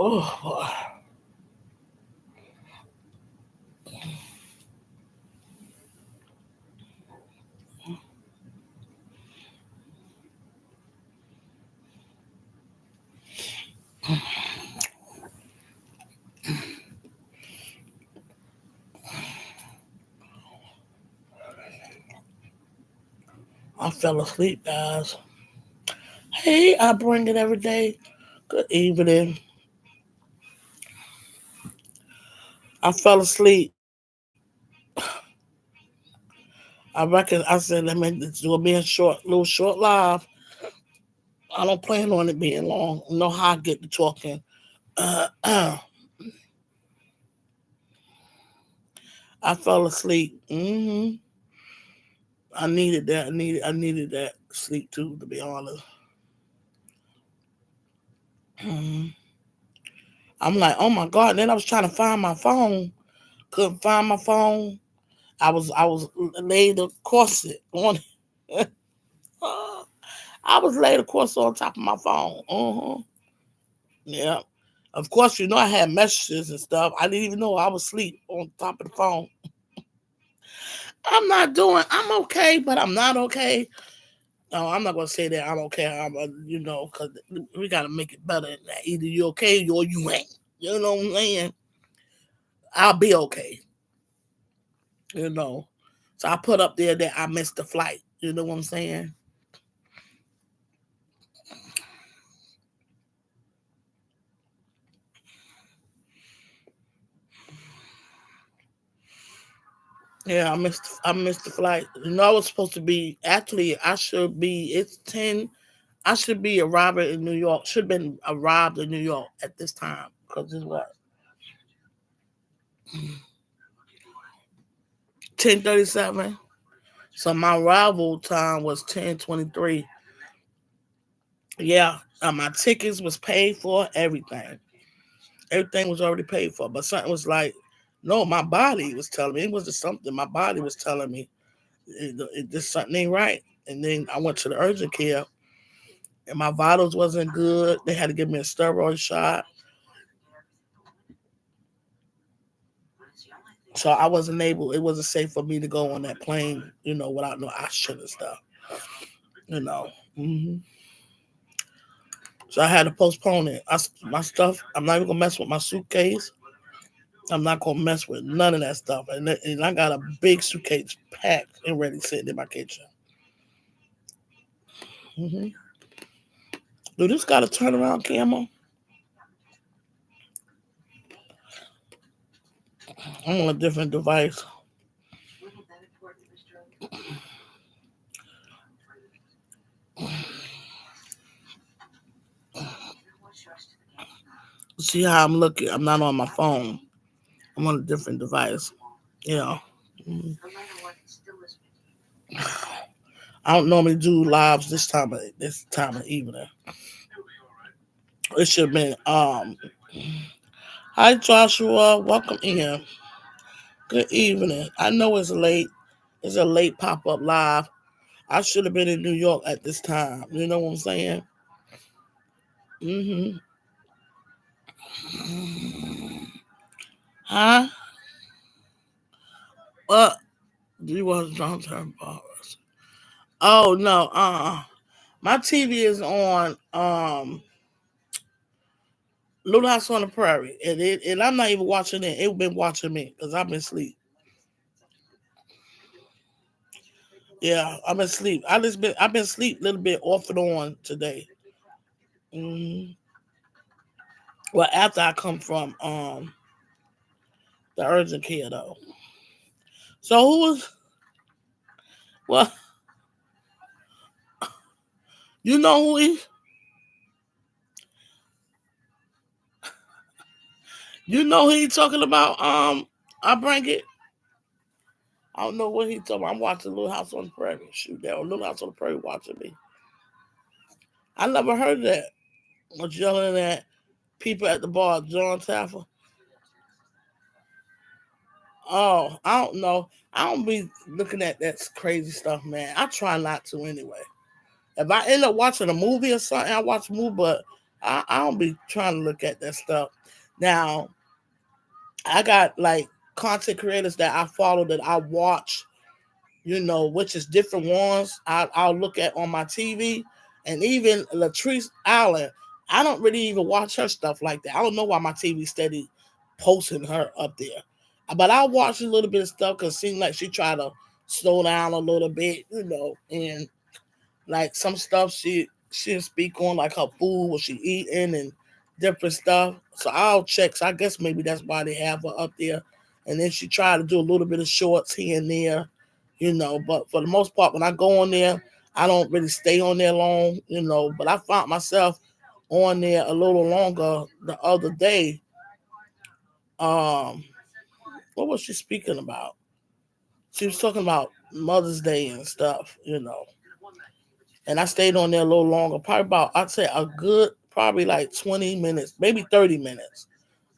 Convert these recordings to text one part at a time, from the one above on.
Oh, I fell asleep, guys. Hey, I bring it every day. Good evening. I fell asleep. I reckon I said, let me do a being short, little short live. I don't plan on it being long. You know how I get to talking. I fell asleep. I needed that. I needed that sleep too, to be honest. Mhm. I'm like, oh my god. Then I was trying to find my phone. Couldn't find my phone. I was laid across it on. I was laid across on top of my phone. Yeah. Of course, I had messages and stuff. I didn't even know I was asleep on top of the phone. I'm okay, but I'm not okay. No, I'm not gonna say that I'm okay. Because we gotta make it better than that. Either you okay or you ain't. You know what I'm saying? I'll be okay. You know. So I put up there that I missed the flight. You know what I'm saying? Yeah, I missed the flight. I was supposed to be actually. I should be. It's 10. I should be arriving in New York. Should have been arrived in New York at this time because it's what 10:37. So my arrival time was 10:23. Yeah, my tickets was paid for. Everything was already paid for. But something was like, no, my body was telling me it was just something. My body was telling me this something ain't right. And then I went to the urgent care, and my vitals wasn't good. They had to give me a steroid shot. So I wasn't able. It wasn't safe for me to go on that plane, without no oxygen and stuff. You know. So I had to postpone it. My stuff. I'm not even gonna mess with my suitcase. I'm not gonna mess with none of that stuff. And I got a big suitcase packed and ready sitting in my kitchen. hmm Do this got a turnaround camera? I'm on a different device. See how I'm looking? I'm not on my phone. I'm on a different device. Yeah. Mhm. I don't normally do lives this time of evening. It should have been. Hi Joshua, welcome in. Good evening. I know it's late. It's a late pop up live. I should have been in New York at this time. You know what I'm saying? hmm Huh? What? Do you want John Turn bars? Oh no. My TV is on Little House on the Prairie, and I'm not even watching it. It's been watching me because I've been asleep. Yeah, I've been asleep. I've been asleep a little bit off and on today. hmm Well, after I come from the urgent care though. So who was well? You know who he? You know who he talking about? I bring it. I don't know what he talking about. I'm watching Little House on the Prairie. Shoot, that Little House on the Prairie watching me. I never heard that. Was yelling at people at the bar, John Taffer. Oh, I don't know. I don't be looking at that crazy stuff, man. I try not to anyway. If I end up watching a movie or something, I watch a movie, but I don't be trying to look at that stuff. Now, I got like content creators that I follow that I watch, which is different ones I'll look at on my TV. And even Latrice Allen, I don't really even watch her stuff like that. I don't know why my TV steady posting her up there. But I watch a little bit of stuff because it seems like she tried to slow down a little bit, and like some stuff she'll speak on, like her food, what she eating, and different stuff. So I'll check. So I guess maybe that's why they have her up there. And then she tried to do a little bit of shorts here and there, But for the most part, when I go on there, I don't really stay on there long. But I found myself on there a little longer the other day. Um, what was she speaking about? She was talking about Mother's Day and stuff. And I stayed on there a little longer, probably about, I'd say a good, probably like 20 minutes, maybe 30 minutes.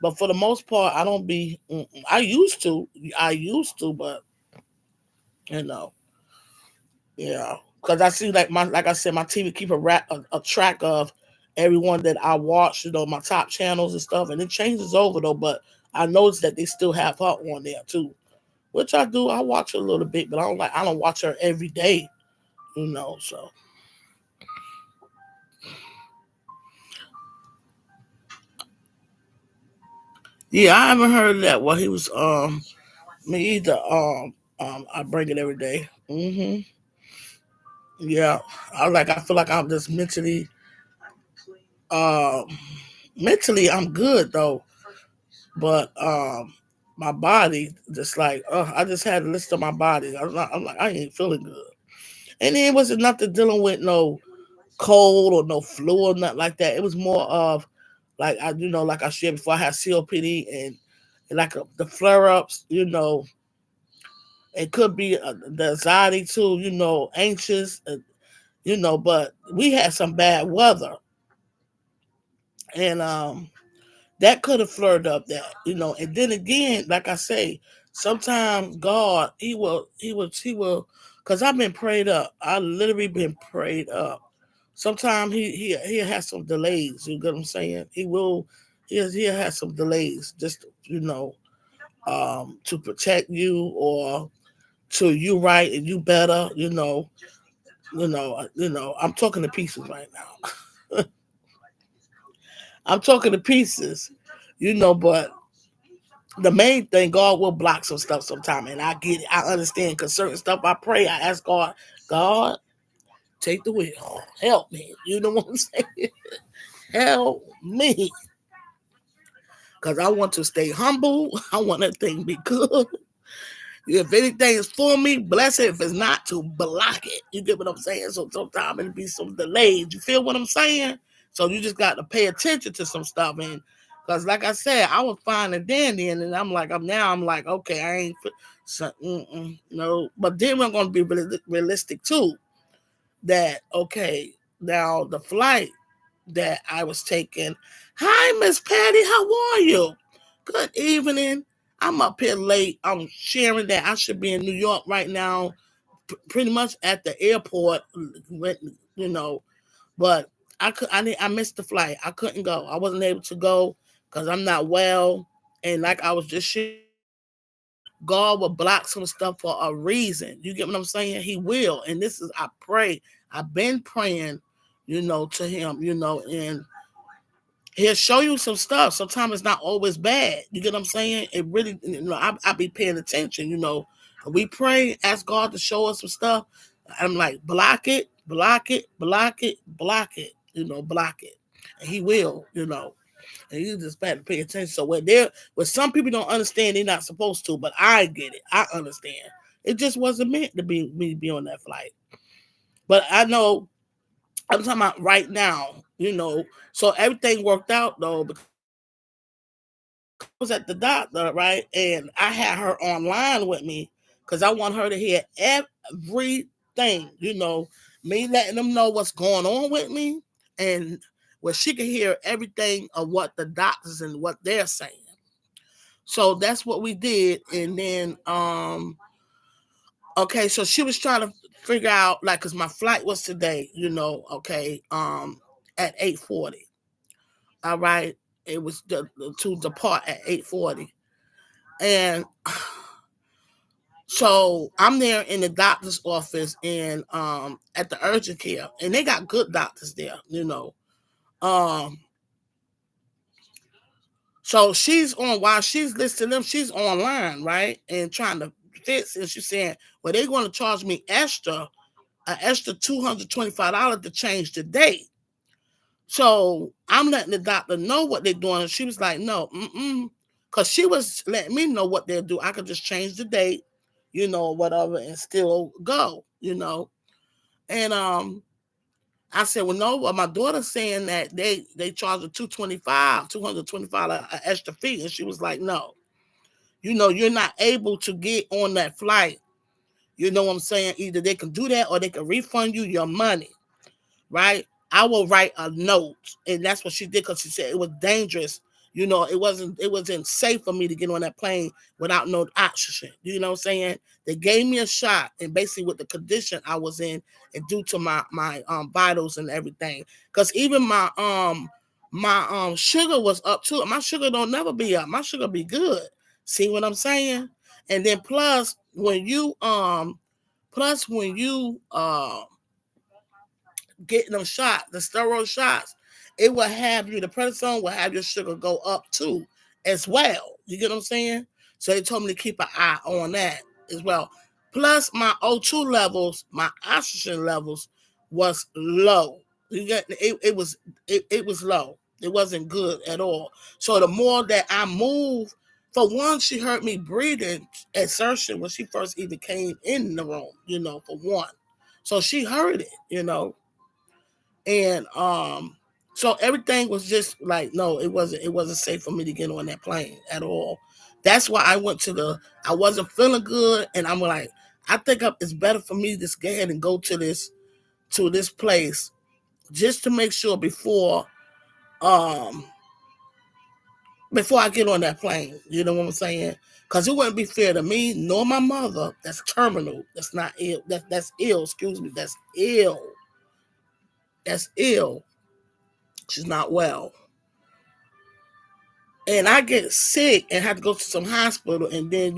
But for the most part, I don't be, I used to, but, you know, yeah. Because I see, like I said, my TV keep a track of everyone that I watch, my top channels and stuff. And it changes over, though, but I noticed that they still have her on there, too. Which I do. I watch her a little bit, but I don't watch her every day, so. Yeah, I haven't heard of that. Well, he was me either. I bring it every day. Yeah, I feel like I'm just um mentally I'm good though, but my body just like I just had a list of my body. I'm like I ain't feeling good, and it wasn't nothing dealing with no cold or no flu or nothing like that. It was more of like I shared before, I had COPD and like the flare ups. It could be the anxiety too. Anxious. But we had some bad weather, and that could have flared up that. And then again, like I say, sometimes God, He will, because I've been prayed up. I literally been prayed up. Sometimes he has some delays. You get what I'm saying? He'll have some delays just to protect you or to you right and you better. I'm talking to pieces right now. I'm talking to pieces, but the main thing, God will block some stuff sometime, and I get it. I understand because certain stuff I pray, I ask God, God, take the wheel, help me. You know what I'm saying? Help me, because I want to stay humble. I want that thing to be good. If anything is for me, bless it. If it's not, to block it. You get what I'm saying? So sometimes it'll be some delays. You feel what I'm saying? So you just got to pay attention to some stuff. And because, like I said, I was fine and dandy, and then I'm like, okay, I ain't so, no. But then we're going to be realistic too. That okay, now the flight that I was taking. Hi, Miss Patty, how are you? Good evening. I'm up here late. I'm sharing that I should be in New York right now, pretty much at the airport. You know, but I missed the flight. I couldn't go. I wasn't able to go because I'm not well. And like I was just sharing, God will block some stuff for a reason. You get what I'm saying? He will. And this is I pray. I've been praying, to him, and he'll show you some stuff. Sometimes it's not always bad. You get what I'm saying? It really, I be paying attention. We pray, ask God to show us some stuff. I'm like, block it, block it, block it, block it, block it. And he will. And you just got to pay attention. So when some people don't understand, they're not supposed to, but I get it. I understand. It just wasn't meant to be me to be on that flight. But I know I'm talking about right now. So everything worked out though because I was at the doctor, right? And I had her online with me because I want her to hear everything, me letting them know what's going on with me. and where she could hear everything of what the doctors and what they're saying. So that's what we did. And then okay, so she was trying to figure out, like, because my flight was today, okay, at 8:40. All right. It was to depart at 8:40. And so I'm there in the doctor's office and at the urgent care, and they got good doctors there. Um so she's on, while she's listening to them, she's online, right? And trying to fix, and she's saying, well, they're going to charge me an extra $225 to change the date. So I'm letting the doctor know what they're doing. And she was like, no, because she was letting me know what they'll do. I could just change the date, whatever, and still go. And I said, well, no, well, my daughter's saying that they charge a $225 an extra fee. And she was like, no, you're not able to get on that flight. You know what I'm saying? Either they can do that or they can refund you your money. Right? I will write a note. And that's what she did, because she said it was dangerous. It wasn't safe for me to get on that plane without no oxygen. You know what I'm saying? They gave me a shot, and basically with the condition I was in, and due to my vitals and everything. Because even my sugar was up too. My sugar don't never be up. My sugar be good. See what I'm saying? And then plus when you getting them shots, the steroid shots, it will have you, the prednisone will have your sugar go up too, as well. You get what I'm saying? So they told me to keep an eye on that as well. Plus my O2 levels, my oxygen levels was low. You get it was low. It wasn't good at all. So the more that I move, for one, she heard me breathing exertion when she first even came in the room, for one. So she heard it. And so everything was just like, no, it wasn't safe for me to get on that plane at all. That's why I wasn't feeling good, and I'm like, I think it's better for me to just go ahead and go to this place, just to make sure um before I get on that plane. You know what I'm saying? Because it wouldn't be fair to me nor my mother, that's terminal, that's not ill, that's ill, excuse me, that's ill, she's not well, and I get sick and have to go to some hospital, and then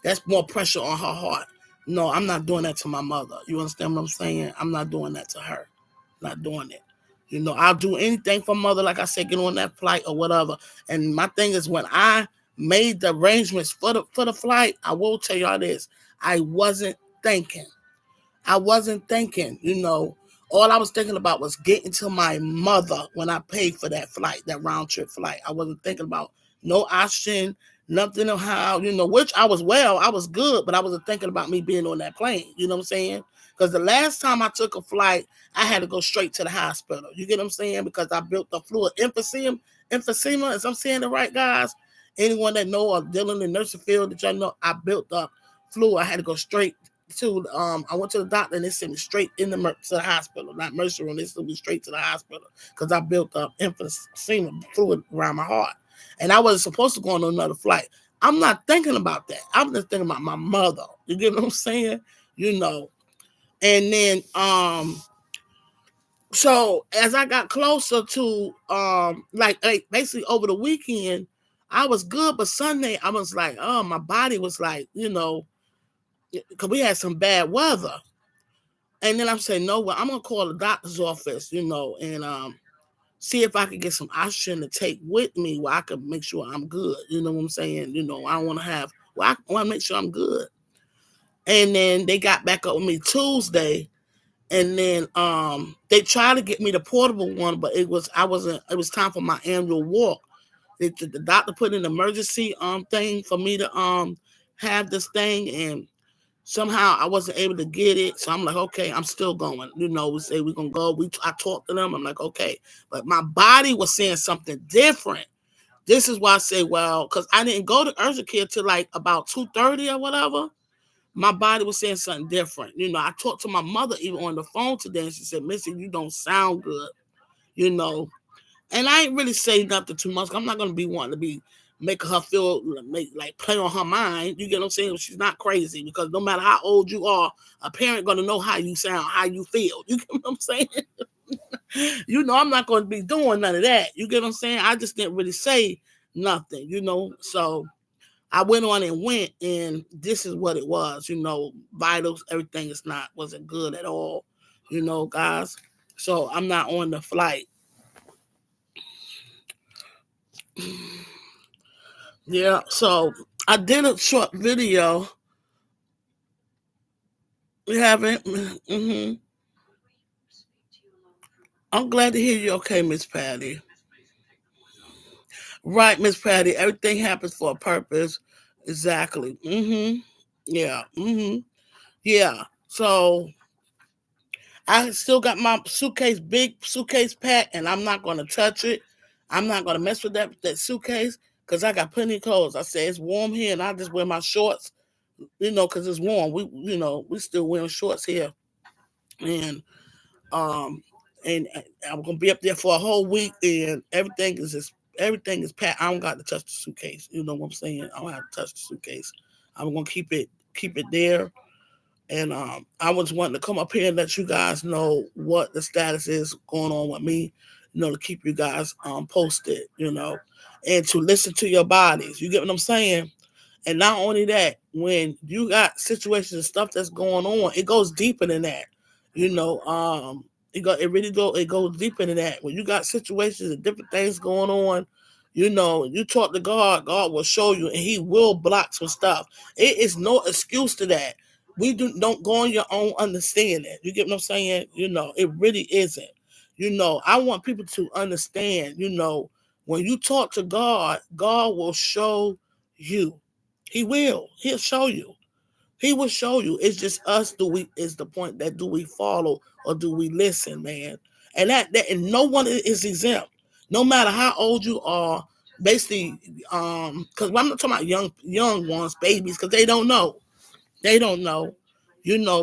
that's more pressure on her heart. No, I'm not doing that to my mother. You understand what I'm saying? I'm not doing that to her. Not doing it. I'll do anything for mother, like I said, get on that flight or whatever. And my thing is, when I made the arrangements for the flight, I will tell y'all this: I wasn't thinking. I wasn't thinking. All I was thinking about was getting to my mother when I paid for that flight, that round trip flight. I wasn't thinking about no oxygen, nothing of how, which I was well, I was good, but I wasn't thinking about me being on that plane. You know what I'm saying? Because the last time I took a flight, I had to go straight to the hospital. You get what I'm saying? Because I built the fluid emphysema, as I'm saying it right, guys. Anyone that know or dealing in the nursing field, that y'all know, I built up fluid. I had to go straight I went to the doctor, and they sent me straight to the hospital, not emergency room. They sent me straight to the hospital because I built up emphysema fluid around my heart, and I wasn't supposed to go on another flight. I'm not thinking about that. I'm just thinking about my mother. You get what I'm saying? And then so as I got closer to like basically over the weekend, I was good, but Sunday I was like, oh, my body was like, because we had some bad weather. And then I'm saying, no, well, I'm gonna call the doctor's office, and see if I could get some oxygen to take with me, where I could make sure I'm good. You know what I'm saying? I want to have. Well, I want to make sure I'm good. And then they got back up with me Tuesday, and then they tried to get me the portable one, but it was time for my annual walk. The doctor put in an emergency thing for me to have this thing, and somehow I wasn't able to get it. So I'm like, okay, I'm still going. We say we're going to go. I talked to them. I'm like, okay. But my body was saying something different. This is why I say, well, because I didn't go to urgent care till like about 2:30 or whatever. My body was saying something different. I talked to my mother even on the phone today, and she said, Missy, you don't sound good. you know. And I ain't really say nothing too much. I'm not gonna be wanting to be make her feel like play on her mind. You get what I'm saying? She's not crazy because no matter how old you are, a parent gonna know how you sound, how you feel. You get what I'm saying? I'm not gonna be doing none of that. You get what I'm saying? I just didn't really say nothing, So I went on and went, and this is what it was. Vitals, everything wasn't good at all. Guys. So I'm not on the flight. Yeah, so I did a short video. We haven't. I'm glad to hear you okay, Miss Patty. Right, Miss Patty. Everything happens for a purpose. Exactly. Yeah. Yeah. So I still got my big suitcase packed, and I'm not gonna touch it. I'm not gonna mess with that suitcase because I got plenty of clothes. I say it's warm here, and I just wear my shorts. Because it's warm. We still wearing shorts here, and um, and I'm gonna be up there for a whole week, and everything is packed. I don't got to touch the suitcase. You know what I'm saying? I don't have to touch the suitcase. I'm gonna keep it there. And I was wanting to come up here and let you guys know what the status is going on with me. To keep you guys posted. And to listen to your bodies. You get what I'm saying? And not only that, when you got situations and stuff that's going on, it goes deeper than that. It goes deeper than that. When you got situations and different things going on, you talk to God, God will show you, and He will block some stuff. It is no excuse to that. Don't go on your own understanding. You get what I'm saying? It really isn't. I want people to understand. When you talk to God, God will show you. He will. He'll show you. He will show you. It's just us. Is the point that do we follow or do we listen, man? And no one is exempt. No matter how old you are, basically, because I'm not talking about young ones, babies, because they don't know. They don't know,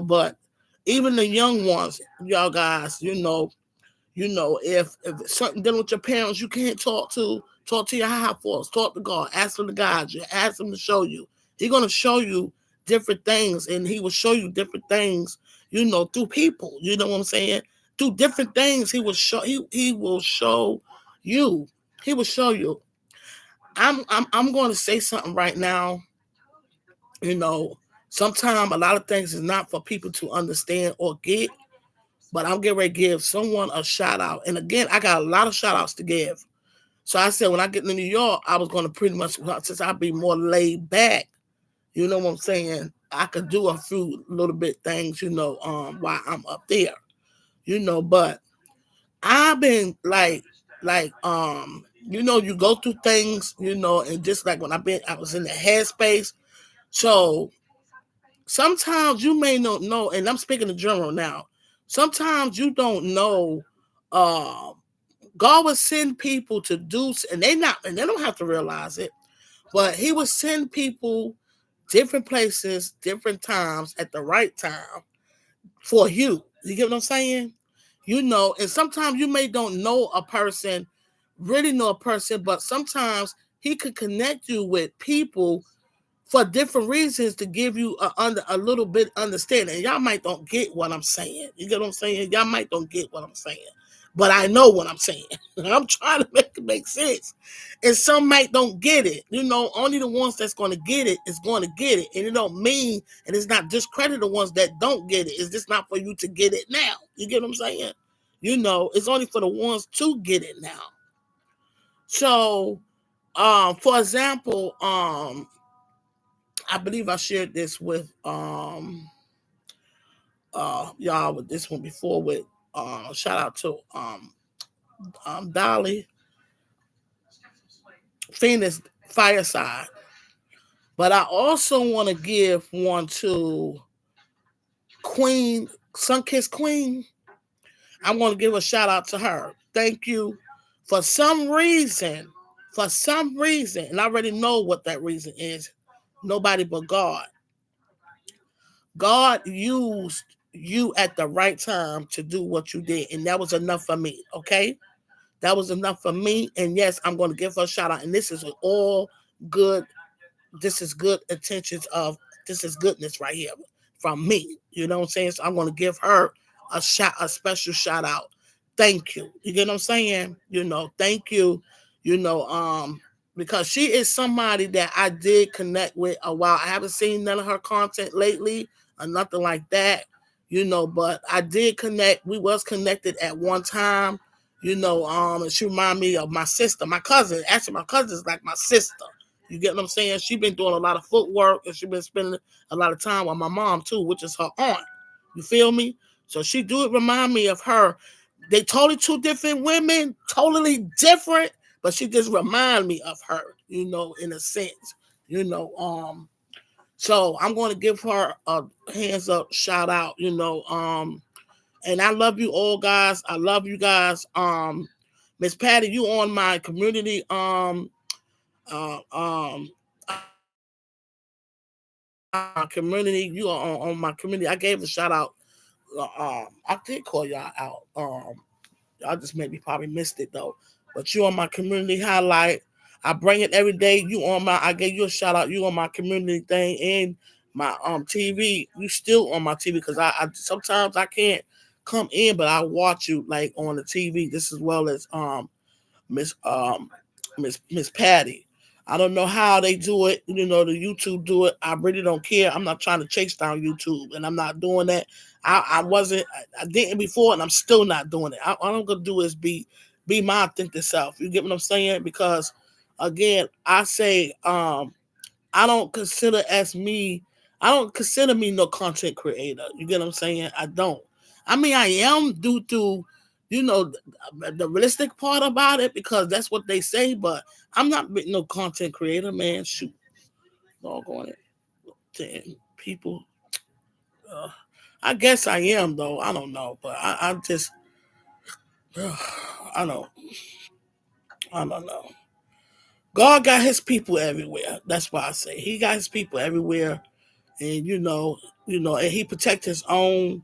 but even the young ones, y'all guys, if something dealing with your parents, you can't talk to your high force, talk to God, ask him to guide you, ask him to show you. He's gonna show you different things, and he will show you different things, through people. You know what I'm saying? Through different things, he will show you. He will show you. I'm going to say something right now. You know, Sometimes a lot of things is not for people to understand or get, but I'm getting ready to give someone a shout out. And again, I got a lot of shout outs to give. So I said when I get to New York, I was going to pretty much, since I'll be more laid back, you know what I'm saying? I could do a few little bit things, while I'm up there, but I've been you go through things, and just like when I was in the headspace. So sometimes you may not know, and I'm speaking in general now. Sometimes you don't know. Uh, God will send people to do, and they don't have to realize it, but He will send people different places, different times at the right time for you. You get what I'm saying? And sometimes you may don't know a person, really know a person, but sometimes He could connect you with people for different reasons to give you a little bit understanding. Y'all might don't get what I'm saying. You get what I'm saying? Y'all might don't get what I'm saying. But I know what I'm saying. I'm trying to make it make sense. And some might don't get it. Only the ones that's going to get it is going to get it. And it don't mean, and it's not discredit the ones that don't get it. It's just not for you to get it now. You get what I'm saying? It's only for the ones to get it now. So, for example, I believe I shared this with y'all with this one before with shout out to Dolly Phoenix Fireside. But I also want to give one to Queen Sunkiss Queen. I want to give a shout out to her. Thank you. For some reason, and I already know what that reason is. Nobody but God. God used you at the right time to do what you did, and that was enough for me. Okay, That was enough for me. And yes, I'm going to give her a shout out. And this is all good. This is good intentions of, this is goodness right here from me. You know what I'm saying? So I'm going to give her a special shout out. Thank you. You get what I'm saying? Thank you. You know, because she is somebody that I did connect with a while. I haven't seen none of her content lately or nothing like that. But I did connect. We was connected at one time. And she reminded me of my sister, my cousin. Actually, my cousin is like my sister. You get what I'm saying? She been doing a lot of footwork, and she been spending a lot of time with my mom too, which is her aunt. You feel me? So she do remind me of her. They totally two different women, totally different, but she just remind me of her, in a sense. So I'm going to give her a hands up shout out, and I love you all, guys. I love you guys. Miss Patty, you on my community uh, um community. You are on my community. I gave a shout out. I did call y'all out. Y'all just maybe probably missed it though. But you on my community highlight. I bring it every day. I gave you a shout out. You on my community thing and my TV. You still on my TV because I sometimes I can't come in, but I watch you like on the TV just as well as Miss Miss Patty. I don't know how they do it. The YouTube do it. I really don't care. I'm not trying to chase down YouTube, and I'm not doing that. I wasn't. I didn't before, and I'm still not doing it. All I'm gonna do is be my authentic self. You get what I'm saying? Because again, I say I don't consider as me. I don't consider me no content creator. You get what I'm saying? I don't. I mean, I am due to, the realistic part about it because that's what they say. But I'm not no content creator, man. Shoot, doggone it, damn people. Uh, I guess I am though. I don't know, but I just, I don't, I don't know. God got His people everywhere. That's why I say He got His people everywhere, and and He protect His own.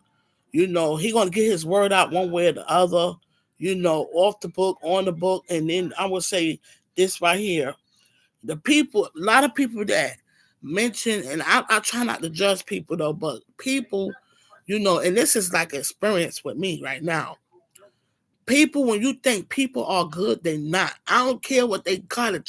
He gonna get His word out one way or the other. Off the book, on the book, and then I would say this right here: the people, a lot of people that mention, and I try not to judge people though, but people, and this is like experience with me right now. People, when you think people are good, they're not. I don't care what they kind of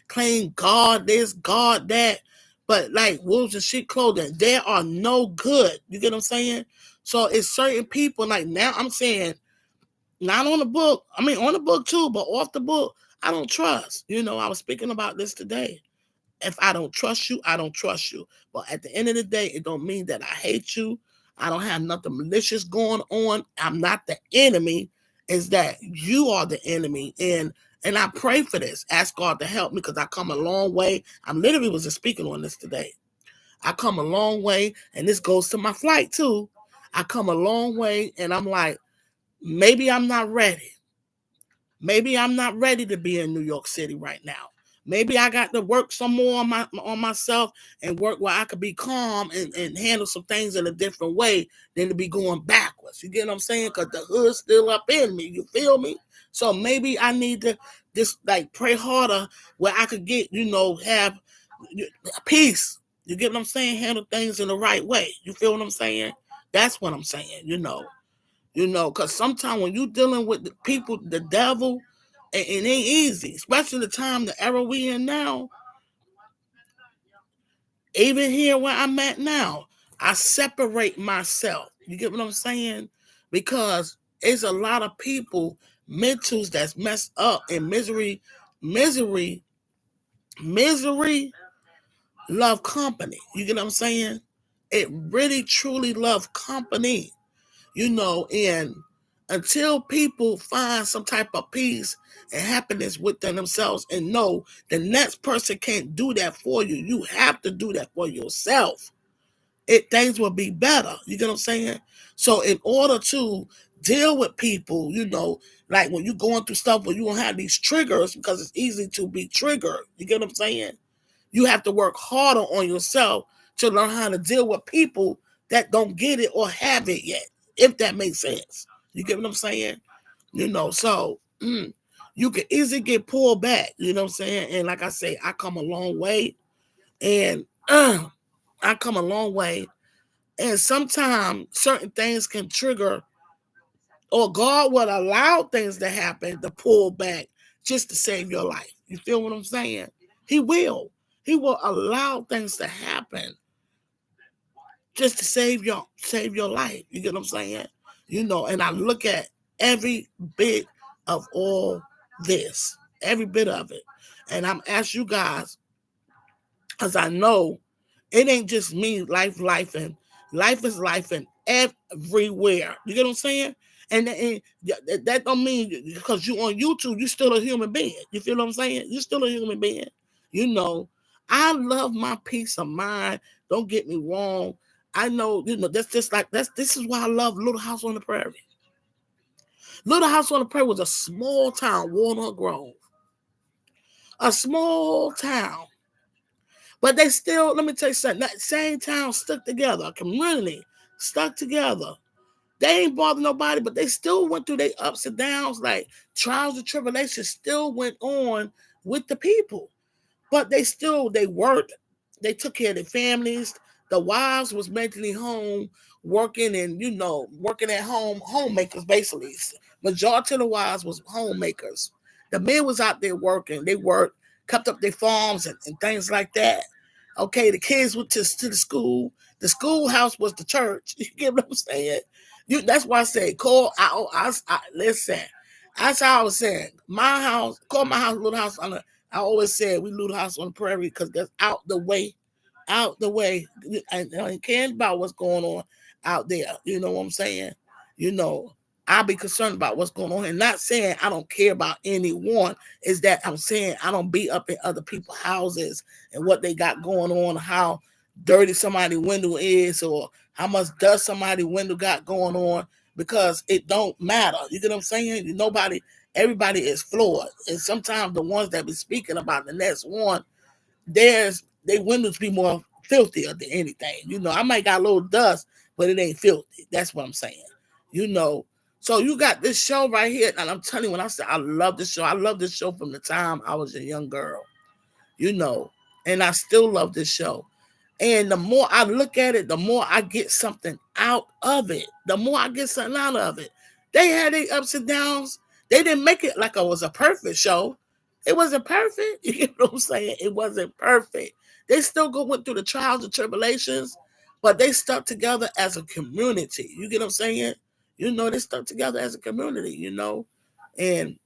claim God this, God that, but like wolves in sheep clothing, they are no good. You get what I'm saying? So it's certain people like now I'm saying not on the book. I mean on the book too, but off the book, I don't trust. I was speaking about this today. If I don't trust you, I don't trust you. But at the end of the day, it don't mean that I hate you. I don't have nothing malicious going on. I'm not the enemy. Is that you are the enemy? And I pray for this. Ask God to help me because I come a long way. I'm literally was just speaking on this today. I come a long way, and this goes to my flight too. I come a long way, and I'm like, maybe I'm not ready. Maybe I'm not ready to be in New York City right now. Maybe I got to work some more on myself and work where I could be calm and handle some things in a different way than to be going backwards. You get what I'm saying? Because the hood's still up in me. You feel me? So maybe I need to just like pray harder where I could get, have peace. You get what I'm saying? Handle things in the right way. You feel what I'm saying? That's what I'm saying. Because sometimes when you're dealing with the people, the devil, it ain't easy, especially the time, the era we in now. Even here where I'm at now, I separate myself. You get what I'm saying? Because it's a lot of people, mentals that's messed up and misery, misery love company. You get what I'm saying? It really truly love company. And until people find some type of peace and happiness within themselves and know the next person can't do that for you, you have to do that for yourself. Things will be better. You get what I'm saying? So in order to deal with people, like when you're going through stuff where you don't have these triggers because it's easy to be triggered. You get what I'm saying? You have to work harder on yourself to learn how to deal with people that don't get it or have it yet, if that makes sense. You get what I'm saying? So You can easily get pulled back. You know what I'm saying? And like I say, I come a long way, and I come a long way. And sometimes certain things can trigger, or God will allow things to happen to pull back just to save your life. You feel what I'm saying? He will. He will allow things to happen just to save your life. You get what I'm saying? And I look at every bit of all this, every bit of it. And I'm asking you guys, because I know it ain't just me, and life is life and everywhere. You get what I'm saying? And that don't mean because you on YouTube, you're still a human being. You feel what I'm saying? You're still a human being. You know, I love my peace of mind. Don't get me wrong. I know, that's just like this is why I love Little House on the Prairie. Little House on the Prairie was a small town, Walnut Grove. A small town. But they still, let me tell you something, that same town stuck together, a community stuck together. They ain't bother nobody, but they still went through their ups and downs, like trials and tribulations still went on with the people. But they worked, they took care of their families. The wives was mentally home, working and, working at home, homemakers basically. Majority of the wives was homemakers. The men was out there working. They worked, kept up their farms and things like that. Okay, the kids went to the school. The schoolhouse was the church. You get what I'm saying? That's why I say, listen. That's how I was saying. My house, call my house Little House on the. I always said we Little House on the Prairie because that's out the way. Out the way. I ain't caring about what's going on out there. You know what I'm saying? I'll be concerned about what's going on. And not saying I don't care about anyone, is that I'm saying I don't be up in other people's houses and what they got going on, how dirty somebody's window is, or how much dust somebody's window got going on, because it don't matter. You get what I'm saying? Everybody is flawed. And sometimes the ones that be speaking about the next one, their windows be more filthier than anything. I might got a little dust, but it ain't filthy. That's what I'm saying. So you got this show right here, and I'm telling you, when I say I love this show, I love this show from the time I was a young girl, and I still love this show. And the more I look at it, the more I get something out of it. The more I get something out of it. They had their ups and downs. They didn't make it like it was a perfect show. It wasn't perfect. You get what I'm saying? It wasn't perfect. They still went through the trials and tribulations, but they stuck together as a community. You get what I'm saying? They stuck together as a community, and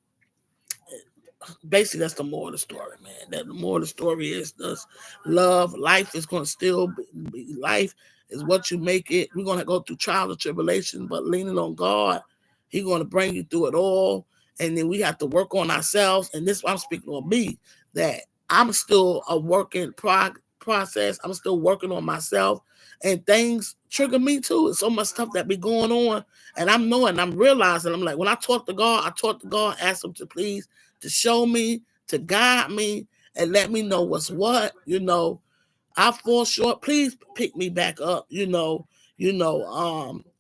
basically that's the moral of the story, man. That the moral of the story is this: love. Life is going to still be life. Is what you make it. We're going to go through trials and tribulations, but leaning on God, He's going to bring you through it all. And then we have to work on ourselves. And this, I'm speaking on me, that I'm still a working process. I'm still working on myself, and things trigger me too. It's so much stuff that be going on, and I'm realizing, I'm like, when I talk to God, ask Him to please to show me, to guide me, and let me know what's what. I fall short. Please pick me back up.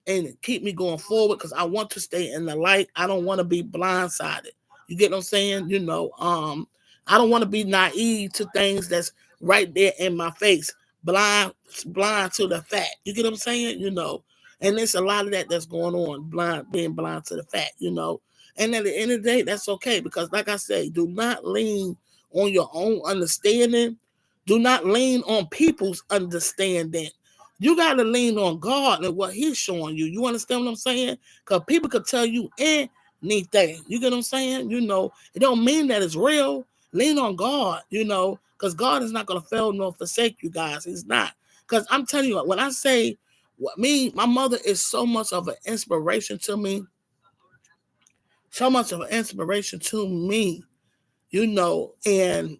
And keep me going forward, because I want to stay in the light. I don't want to be blindsided. You get what I'm saying? I don't want to be naive to things that's right there in my face, blind to the fact. You get what I'm saying? And there's a lot of that's going on, being blind to the fact. And at the end of the day, that's okay, because like I say, do not lean on your own understanding. Do not lean on people's understanding. You got to lean on God and what He's showing you. You understand what I'm saying? Because people could tell you anything. You get what I'm saying? It don't mean that it's real. Lean on God, because God is not going to fail nor forsake you guys. He's not. Because I'm telling you, when I say my mother is so much of an inspiration to me. So much of an inspiration to me, and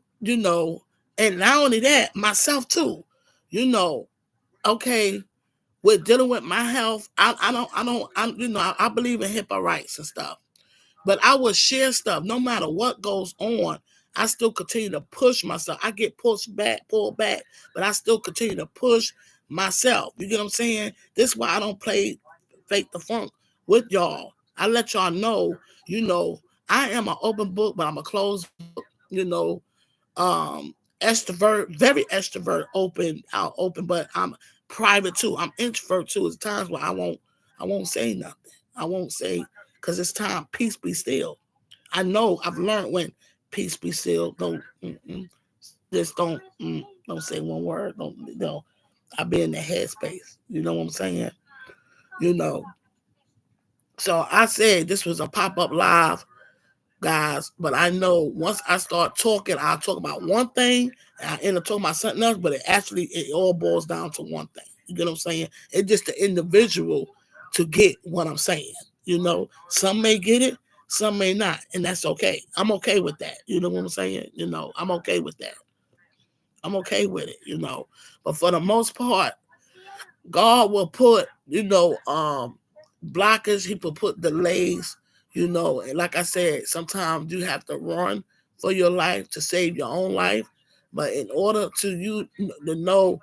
not only that, myself too, okay, with dealing with my health, I believe in HIPAA rights and stuff, but I will share stuff no matter what goes on. I still continue to push myself. I get pulled back, but I still continue to push myself. You get what I'm saying? This is why I don't play fake the funk with y'all. I let y'all know, I am an open book, but I'm a closed book, extrovert, very extrovert, open, but I'm private too. I'm introvert too. There's times where I won't say nothing. I won't say, because it's time. Peace be still. I know I've learned when peace be still. Just don't say one word. Don't. I be in the headspace. You know what I'm saying? You know. So I said this was a pop up live, guys. But I know once I start talking, I'll talk about one thing and I end up talking about something else. But it all boils down to one thing. You get what I'm saying? It's just the individual to get what I'm saying. Some may get it, some may not, and that's okay. I'm okay with that. You know what I'm saying? I'm okay with that. I'm okay with it. But for the most part, God will put, blockers. He will put delays, and like I said, sometimes you have to run for your life to save your own life. But in order to know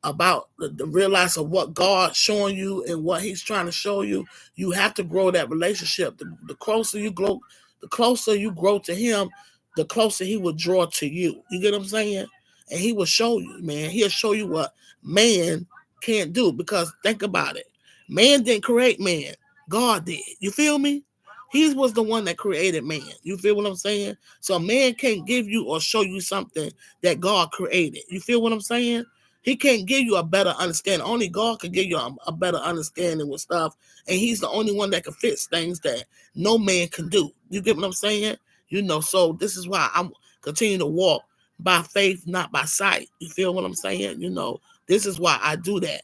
about the realize of what God's showing you and what He's trying to show you, you have to grow that relationship. The closer you grow to Him, the closer He will draw to you. You get what I'm saying? And He will show you, man. He'll show you what man can't do. Because think about it, man didn't create man, God did. You feel me? He was the one that created man. You feel what I'm saying? So man can't give you or show you something that God created. You feel what I'm saying? He can't give you a better understanding. Only God can give you a better understanding with stuff. And He's the only one that can fix things that no man can do. You get what I'm saying? So this is why I'm continue to walk by faith, not by sight. You feel what I'm saying? This is why I do that,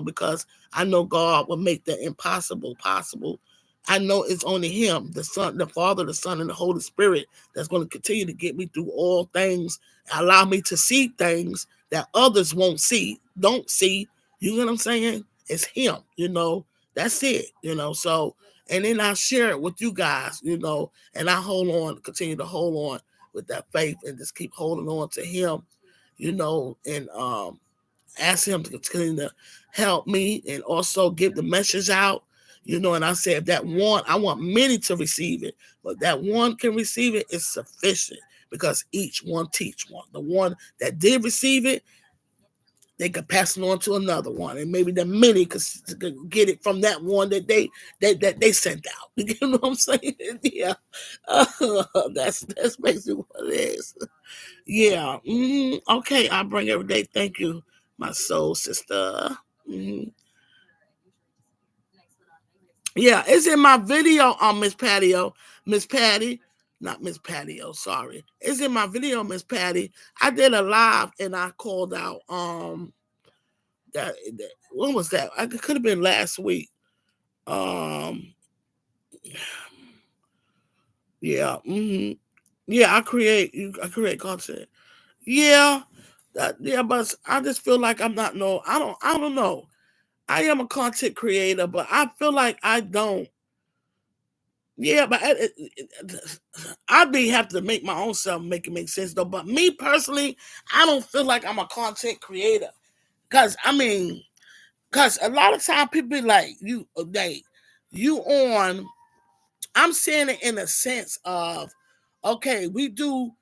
because I know God will make the impossible possible. I know it's only Him, the Son, the Father, the Son, and the Holy Spirit that's going to continue to get me through all things, allow me to see things that others won't see, don't see. You know what I'm saying? It's Him, that's it, so, and then I share it with you guys, and I continue to hold on with that faith and just keep holding on to Him, and ask Him to continue to help me and also give the message out. And I said, if that one, I want many to receive it, but that one can receive it is sufficient, because each one teach one. The one that did receive it, they could pass it on to another one, and maybe the many could get it from that one that they sent out. You know what I'm saying? Yeah, that's basically what it is. Yeah. Okay, I bring every day. Thank you, my soul sister. Mm-hmm. Yeah, it's in my video on Miss Patty, not Miss Patio. Sorry, it's in my video, Miss Patty. I did a live and I called out that when was that? I could have been last week. Um, yeah, yeah. I create content. Yeah, yeah, but I just feel like I'm not no. I don't know. I am a content creator, but I feel like I don't. Yeah, but I be have to make my own self make it make sense though. But me personally, I don't feel like I'm a content creator, because a lot of time people be like, you on. I'm saying it in a sense of, okay, we do.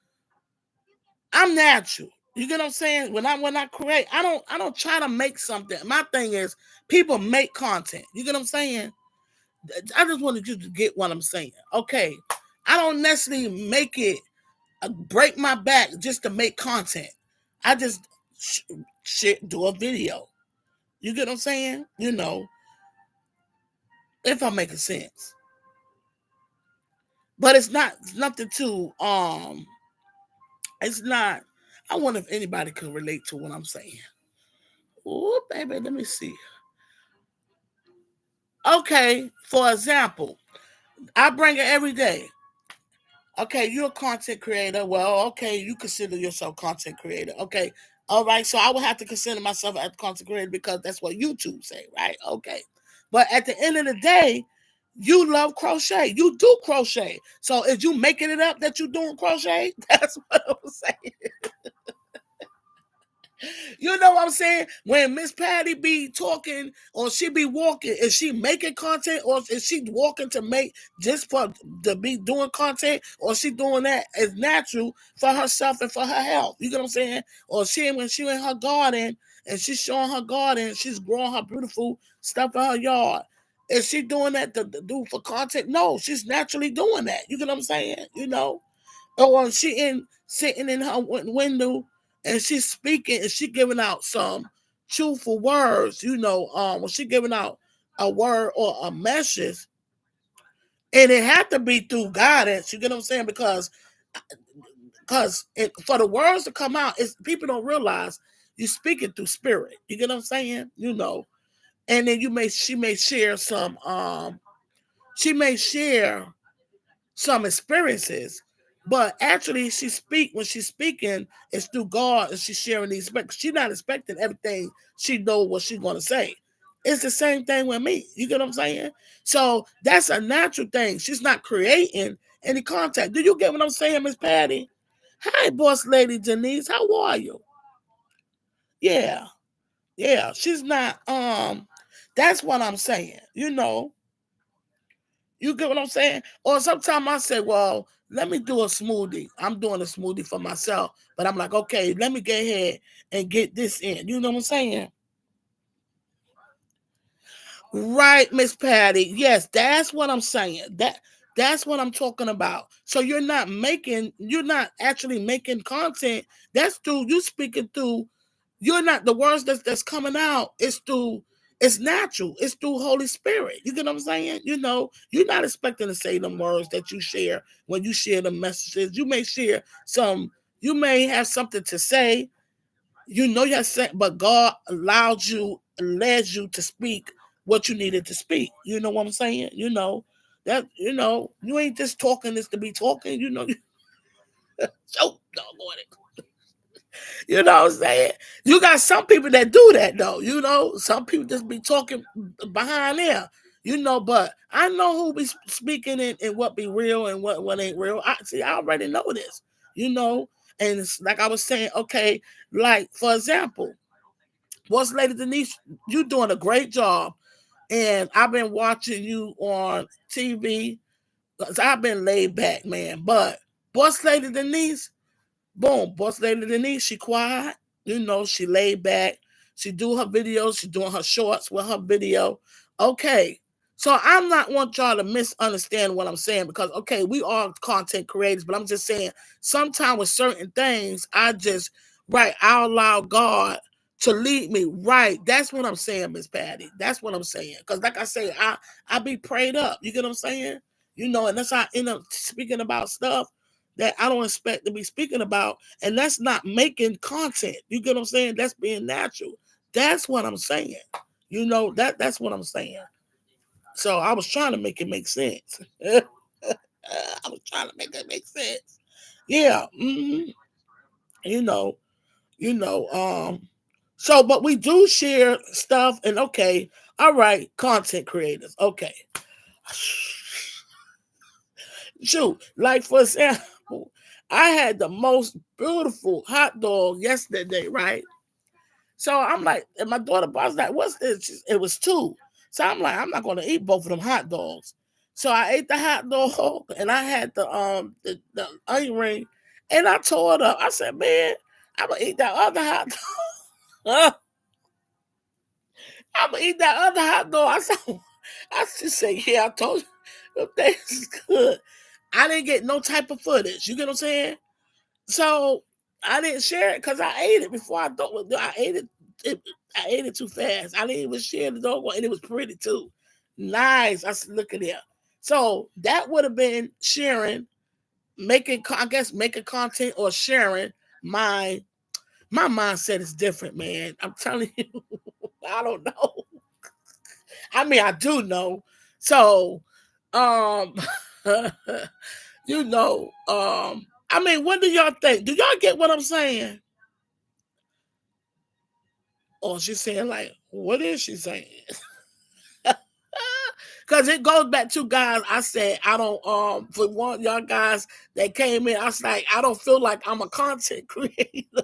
I'm natural. You get what I'm saying? When I create, I don't try to make something. My thing is people make content. You get what I'm saying? I just wanted you to get what I'm saying. Okay, I don't necessarily make it break my back just to make content. I just do a video. You get what I'm saying? If I'm making sense. But it's nothing to it's not. I wonder if anybody can relate to what I'm saying. Oh, baby, let me see. Okay, for example, I bring it every day. Okay, you're a content creator. Well, okay, you consider yourself content creator. Okay, all right. So I would have to consider myself a content creator because that's what YouTube say, right? Okay, but at the end of the day, you love crochet. You do crochet. So is you making it up that you doing crochet? That's what I'm saying. You know what I'm saying? When Miss Patty be talking or she be walking, is she making content or is she walking to make just for to be doing content or she doing that as natural for herself and for her health? You get what I'm saying? Or she when she in her garden and she's showing her garden, she's growing her beautiful stuff in her yard. Is she doing that to do for content? No, she's naturally doing that. You get what I'm saying? You know? Or she in sitting in her window and she's speaking and she giving out some truthful words, when she giving out a word or a message, and it had to be through guidance, you get what I'm saying? Because for the words to come out, it's people don't realize you speaking through spirit. You get what I'm saying? And then she may share some experiences, but actually when she's speaking, it's through God and she's sharing these. But she's not expecting everything she knows what she's gonna say. It's the same thing with me. You get what I'm saying? So that's a natural thing. She's not creating any contact. Do you get what I'm saying, Miss Patty? Hi, boss lady Denise. How are you? Yeah, yeah. She's not. That's what I'm saying. You get what I'm saying? Or sometimes I say, well, let me do a smoothie. I'm doing a smoothie for myself, but I'm like, okay, let me get ahead and get this in. You know what I'm saying? Right, Miss Patty. Yes, that's what I'm saying. That's what I'm talking about. So you're not actually making content. That's through you speaking through. You're not the words that's coming out. It's natural. It's through Holy Spirit. You get what I'm saying? You're not expecting to say them words that you share when you share the messages. You may have something to say. You're saying, but God led you to speak what you needed to speak. You know what I'm saying? You ain't just talking this to be talking. So doggone it. You know what I'm saying? You got some people that do that though. Some people just be talking behind there. But I know who be speaking and what be real and what ain't real. I already know this. You know, and it's like I was saying. Okay, like for example, what's Lady Denise? You doing a great job, and I've been watching you on TV. I've been laid back, man. But what's Lady Denise? Boom, boss lady Denise, she quiet. She laid back. She do her videos. She doing her shorts with her video. Okay. So I'm not want y'all to misunderstand what I'm saying because, okay, we are content creators, but I'm just saying sometimes with certain things, I'll allow God to lead me. Right. That's what I'm saying, Miss Patty. That's what I'm saying. Because like I say, I be prayed up. You get what I'm saying? And that's how I end up speaking about stuff that I don't expect to be speaking about. And that's not making content. You get what I'm saying? That's being natural. That's what I'm saying. That's what I'm saying. So I was trying to make it make sense. I was trying to make it make sense. Yeah. You know, you know, so but we do share stuff and okay, all right, content creators. Okay. Shoot, like for example, I had the most beautiful hot dog yesterday, right? So I'm like, and my daughter was like, what's this? It was two. So I'm like, I'm not gonna eat both of them hot dogs. So I ate the hot dog and I had the onion ring and I tore it up. I said, man, I'm gonna eat that other hot dog. I'm gonna eat that other hot dog. I just say, yeah, I told you, this is good. I didn't get no type of footage. You get what I'm saying? So I didn't share it because I ate it before I thought I ate it. I ate it too fast. I didn't even share the dog, and it was pretty too. Nice. I said, look at there. So that would have been sharing, making content or sharing my mindset is different, man. I'm telling you, I don't know. I mean, I do know. So, um, I mean, what do y'all think? Do y'all get what I'm saying? Or she's saying like, what is she saying? Because it goes back to guys. I said I don't. For one y'all guys that came in, I was like, I don't feel like I'm a content creator.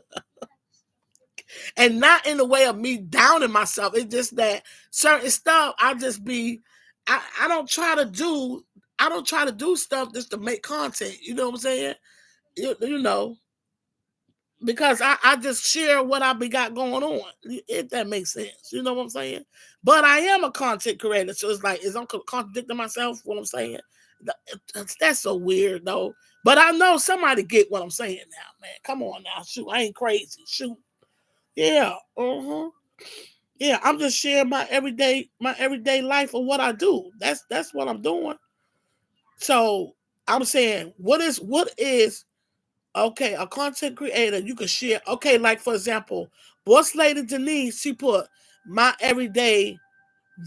And not in the way of me downing myself. It's just that certain stuff I just be I don't try to do stuff just to make content. You know what I'm saying? You know, because I just share what I be got going on, if that makes sense. You know what I'm saying? But I am a content creator, so it's like, is I'm contradicting myself what I'm saying? That's so weird though. But I know somebody get what I'm saying now, man. Come on now, shoot, I ain't crazy. Shoot, yeah, yeah. I'm just sharing my everyday life of what I do. That's what I'm doing. So I'm saying, what is okay, a content creator, you can share. Okay, like for example, Boss Lady Denise, she put my everyday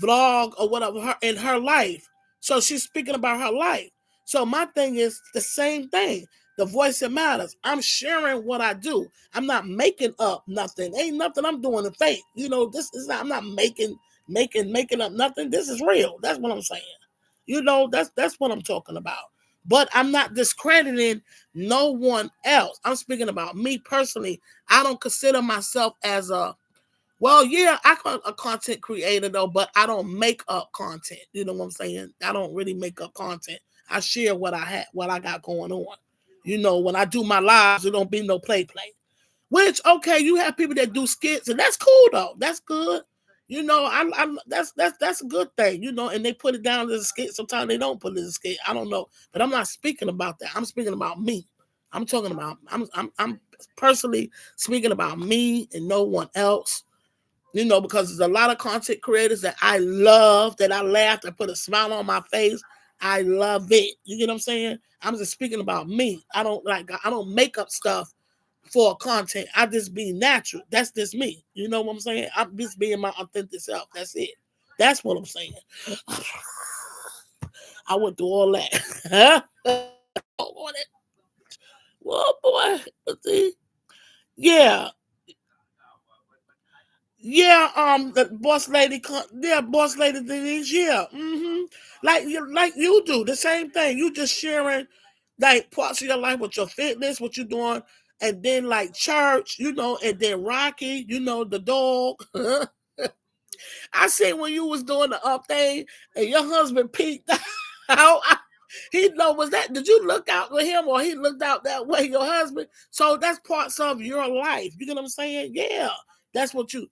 vlog or whatever in her life. So she's speaking about her life. So my thing is the same thing. The voice that matters. I'm sharing what I do. I'm not making up nothing. Ain't nothing I'm doing in fake. You know, this is not, I'm not making up nothing. This is real. That's what I'm saying. You know, that's what I'm talking about. But I'm not discrediting no one else. I'm speaking about me personally. I don't consider myself as a well, yeah, I call a content creator though, but I don't make up content. You know what I'm saying? I don't really make up content. I share what I got going on. You know, when I do my lives, it don't be no play. Which okay, you have people that do skits, and that's cool though. That's good. You know, that's a good thing. You know, and they put it down as a skit. Sometimes they don't put it as a skit. I don't know, but I'm not speaking about that. I'm speaking about me. I'm talking about. I'm personally speaking about me and no one else. You know, because there's a lot of content creators that I love, that I laughed, I put a smile on my face. I love it. You get what I'm saying? I'm just speaking about me. I don't make up stuff for content. I just be natural. That's just me. You know what I'm saying? I'm just being my authentic self. That's it. That's what I'm saying. I went through all that. Oh boy. Let's see. Yeah. Yeah, the boss lady Denise, yeah, like you do the same thing. You just sharing like parts of your life with your fitness, what you doing, and then like church, you know, and then Rocky, you know, the dog. I see when you was doing the up thing, and your husband peeked out. He know was that? Did you look out with him, or he looked out that way? Your husband. So that's parts of your life. You get what I'm saying? Yeah, that's what you.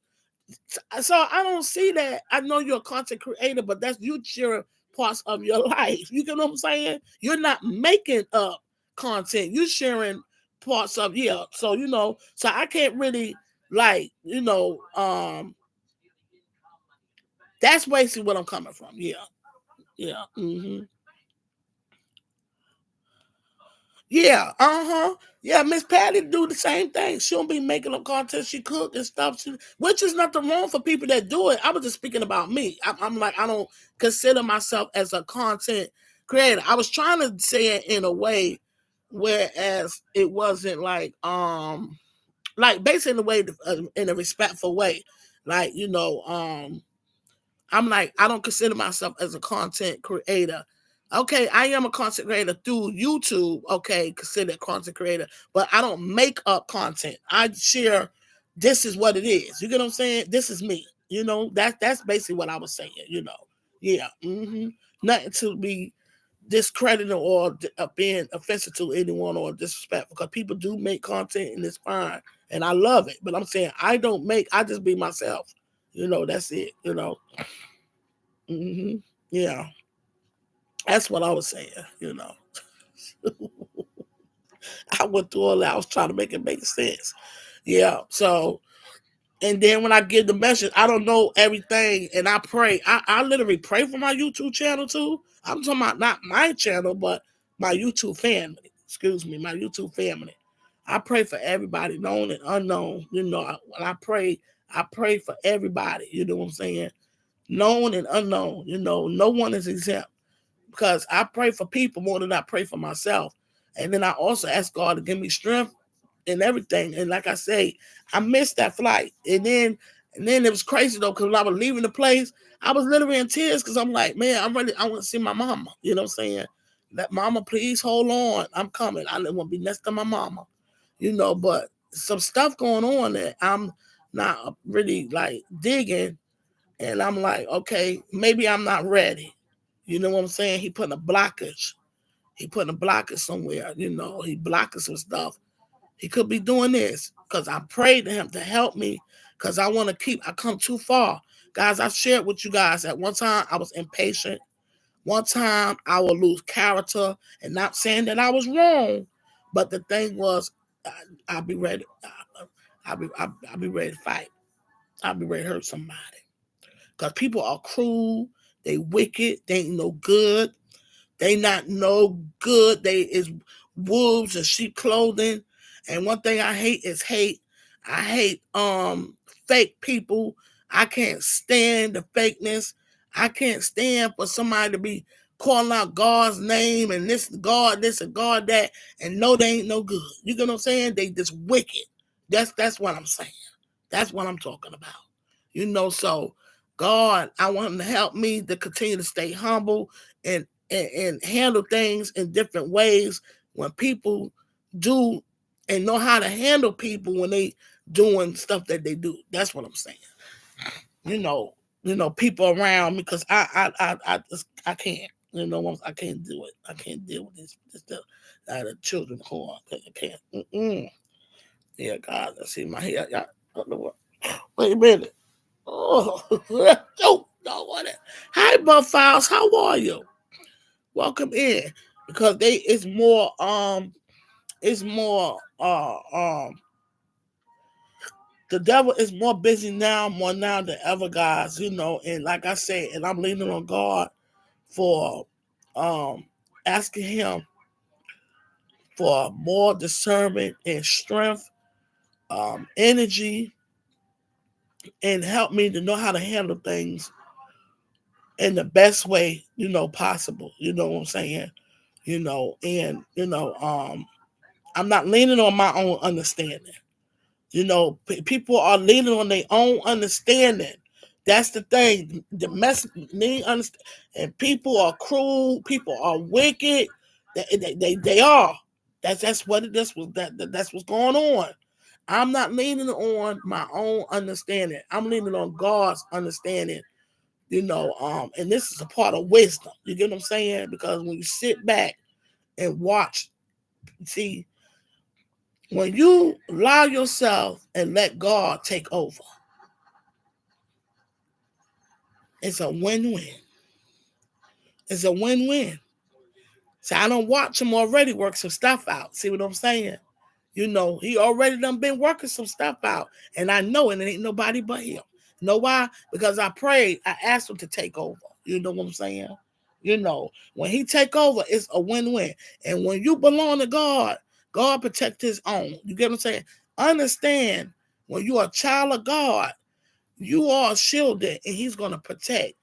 So I don't see that. I know you're a content creator, but that's you sharing parts of your life. You get what I'm saying? You're not making up content. You're sharing parts of yeah. So you know, so I can't really like that's basically what I'm coming from. Yeah, yeah. Yeah, yeah. Miss Patty do the same thing. She don't be making up content. She cook and stuff. Which is nothing wrong for people that do it. I was just speaking about me. I'm like I don't consider myself as a content creator. I was trying to say it in a way, whereas it wasn't like basically in a way in a respectful way, like I'm like, I don't consider myself as a content creator. Okay, I am a content creator through YouTube. Okay, consider content creator, but I don't make up content. I share. This is what it is. You get what I'm saying? This is me. You know that's basically what I was saying. You know, yeah. Nothing to be discrediting or being offensive to anyone or disrespectful because people do make content and it's fine and I love it. But I'm saying I don't make. I just be myself. You know, that's it. You know. Yeah, that's what I was saying. You know, I went through all that. I was trying to make it make sense. Yeah. So, and then when I give the message, I don't know everything, and I pray. I literally pray for my YouTube channel too. I'm talking about not my channel, but my YouTube family. Excuse me, my YouTube family. I pray for everybody, known and unknown. You know, when I pray for everybody. You know what I'm saying? Known and unknown. You know, no one is exempt. Because I pray for people more than I pray for myself. And then I also ask God to give me strength and everything. And like I say, I missed that flight. And then it was crazy though, because when I was leaving the place, I was literally in tears because I'm like, man, I want to see my mama. You know what I'm saying? That mama, please hold on. I'm coming. I don't want to be next to my mama. But some stuff going on that I'm not really like digging, and I'm like, okay, maybe I'm not ready. You know what I'm saying? He putting a blockage. He putting a blockage somewhere. He blocking some stuff. He could be doing this because I prayed to him to help me because I want to I come too far. Guys, I shared with you guys at one time I was impatient. One time I would lose character, and not saying that I was wrong, but the thing was, I'll be ready. I'll be ready to fight. I'll be ready to hurt somebody because people are cruel. They wicked. They ain't no good. They not no good. They is wolves in sheep clothing. And one thing I hate is hate. I hate fake people. I can't stand the fakeness. I can't stand for somebody to be calling out God's name and this and God that, and no, they ain't no good. You get what I'm saying? They just wicked. That's what I'm saying. That's what I'm talking about. So God, I want him to help me to continue to stay humble and handle things in different ways when people do and know how to handle people when they doing stuff that they do. That's what I'm saying. You know, people around me because I can't. I can't do it. I can't deal with this stuff. The children who I can't. Yeah, God, let's see my hair. Wait a minute. Oh, oh, no, what? Hi, Buff Files. How are you? Welcome in because it's more the devil is more busy now, more now than ever, guys. And like I say, and I'm leaning on God for asking him for more discernment and strength, energy, and help me to know how to handle things in the best way, possible. You know what I'm saying? And I'm not leaning on my own understanding. People are leaning on their own understanding. That's the thing. The mess need understand. And people are cruel. People are wicked. They are. That's what that's what's going on. I'm not leaning on my own understanding. I'm leaning on God's understanding. And this is a part of wisdom. You get what I'm saying? Because when you sit back and watch, see, when you allow yourself and let God take over, it's a win-win. It's a win-win. So I don't watch him already work some stuff out. See what I'm saying? He already done been working some stuff out. And I know it ain't nobody but him. You know why? Because I prayed, I asked him to take over. You know what I'm saying? When he take over, it's a win-win. And when you belong to God, God protect his own. You get what I'm saying? Understand, when you are a child of God, you are shielded and he's going to protect.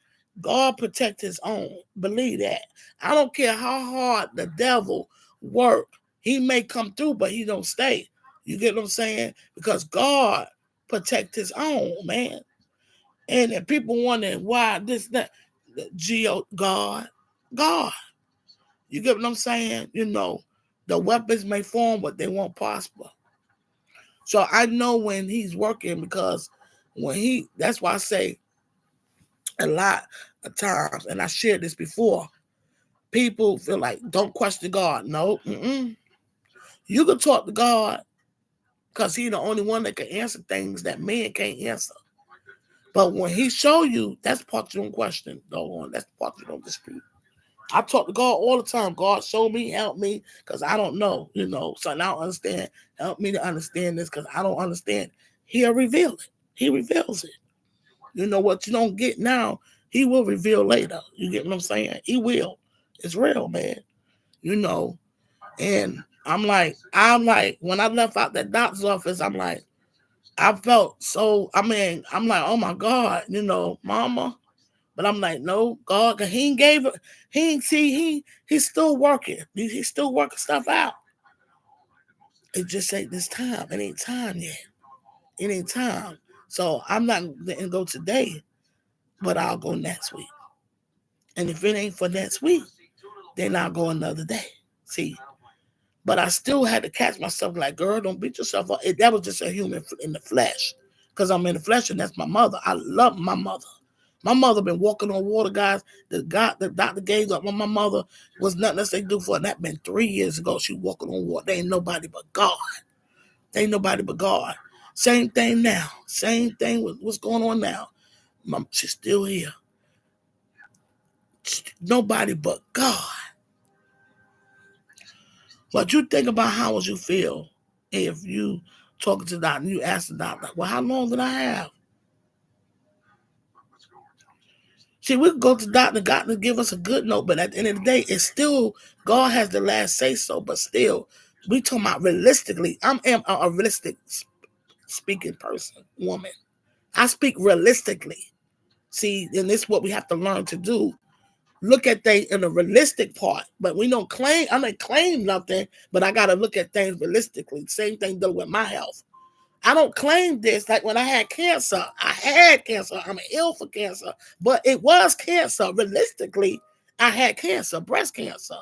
God protect his own. Believe that. I don't care how hard the devil work. He may come through, but he don't stay. You get what I'm saying? Because God protect his own, man. And if people wondering why this, that, God. You get what I'm saying? The weapons may form, but they won't prosper. So I know when he's working because that's why I say a lot of times, and I shared this before, people feel like, don't question God. No, you can talk to God because he's the only one that can answer things that man can't answer. But when he show you, that's part you don't question. That's the part you don't dispute. I talk to God all the time. God, show me, help me, because I don't know, So I don't understand. Help me to understand this because I don't understand. He'll reveal it. He reveals it. What you don't get now, he will reveal later. You get what I'm saying? He will. It's real, man. And I'm like, when I left out that doctor's office, I'm like, I felt so, I'm like, oh my God, mama. But I'm like, no, God, cause he ain't gave it. He ain't see, he's still working. He's still working stuff out. It just ain't this time. It ain't time yet. It ain't time. So I'm not gonna go today, but I'll go next week. And if it ain't for next week, then I'll go another day. See, but I still had to catch myself like, girl, don't beat yourself up. That was just a human in the flesh. because I'm in the flesh, and that's my mother. I love my mother. My mother been walking on water, guys. The doctor gave up when my mother was nothing else they do for her. And that been 3 years ago. She walking on water. They ain't nobody but God. They ain't nobody but God. Same thing now. Same thing with what's going on now. She's still here. Nobody but God. But you think about how would you feel if you talking to the doctor and you ask the doctor, well, how long did I have? See, we could go to the doctor give us a good note, but at the end of the day, it's still, God has the last say so, but still, we talking about realistically. I am a realistic speaking person, woman. I speak realistically. See, and this is what we have to learn to do. Look at things in a realistic part, but we don't claim, I don't claim nothing, but I got to look at things realistically. Same thing dealing with my health. I don't claim this. Like when I had cancer, I had cancer. I'm ill for cancer, but it was cancer. Realistically, I had cancer, breast cancer.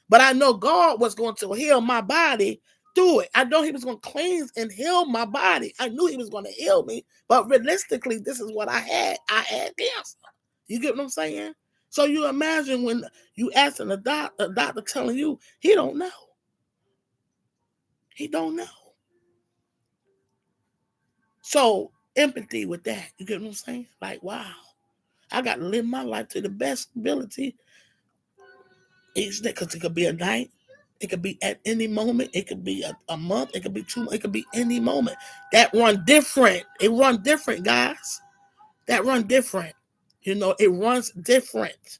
But I know God was going to heal my body through it. I know he was going to cleanse and heal my body. I knew he was going to heal me, but realistically, this is what I had. I had cancer. You get what I'm saying? So you imagine when you asking a doctor telling you, he don't know. He don't know. So empathy with that, you get what I'm saying? Like, wow, I got to live my life to the best ability each day, because it could be a night, it could be at any moment, it could be a month, it could be 2 months, it could be any moment. That run different. It run different, guys. That run different. You know, it runs different.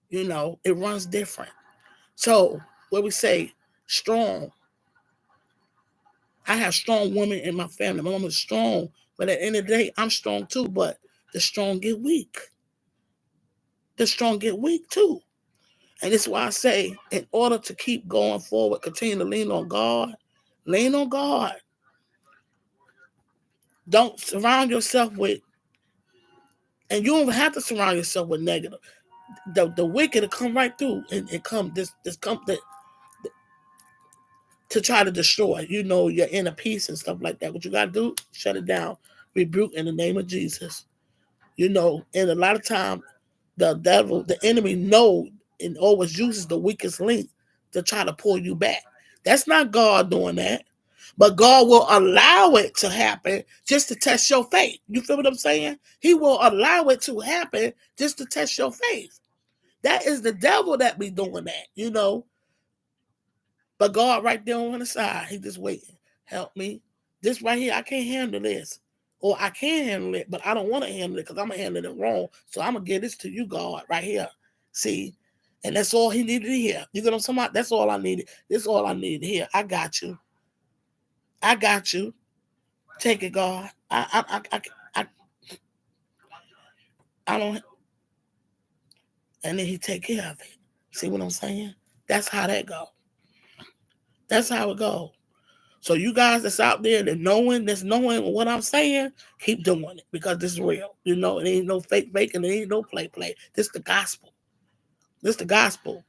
You know, it runs different. So what we say, strong. I have strong women in my family. My mom is strong, but at the end of the day, I'm strong too. But the strong get weak. The strong get weak too. And this is why I say, in order to keep going forward, continue to lean on God. Lean on God. Don't surround yourself with, and you don't even have to surround yourself with negative. The wicked will come right through and come to try to destroy, you know, your inner peace and stuff like that. What you got to do, shut it down. Rebuke in the name of Jesus. You know, and a lot of time, the devil, the enemy know and always uses the weakest link to try to pull you back. That's not God doing that. But God will allow it to happen just to test your faith. You feel what I'm saying? He will allow it to happen just to test your faith. That is the devil that be doing that, you know. But God right there on the side, he just waiting. Help me. This right here, I can't handle this. Or I can handle it, but I don't want to handle it because I'm going to handle it wrong. So I'm going to give this to you, God, right here. See? And that's all he needed to hear. You get what I'm talking about? That's all I needed. This is all I needed to hear. I got you. I got you. Take it, God. I don't. And then he take care of it. See what I'm saying? That's how that go. That's how it go. So you guys that's out there that's knowing what I'm saying, keep doing it because this is real. You know, it ain't no fake, and it ain't no play. This the gospel. This the gospel.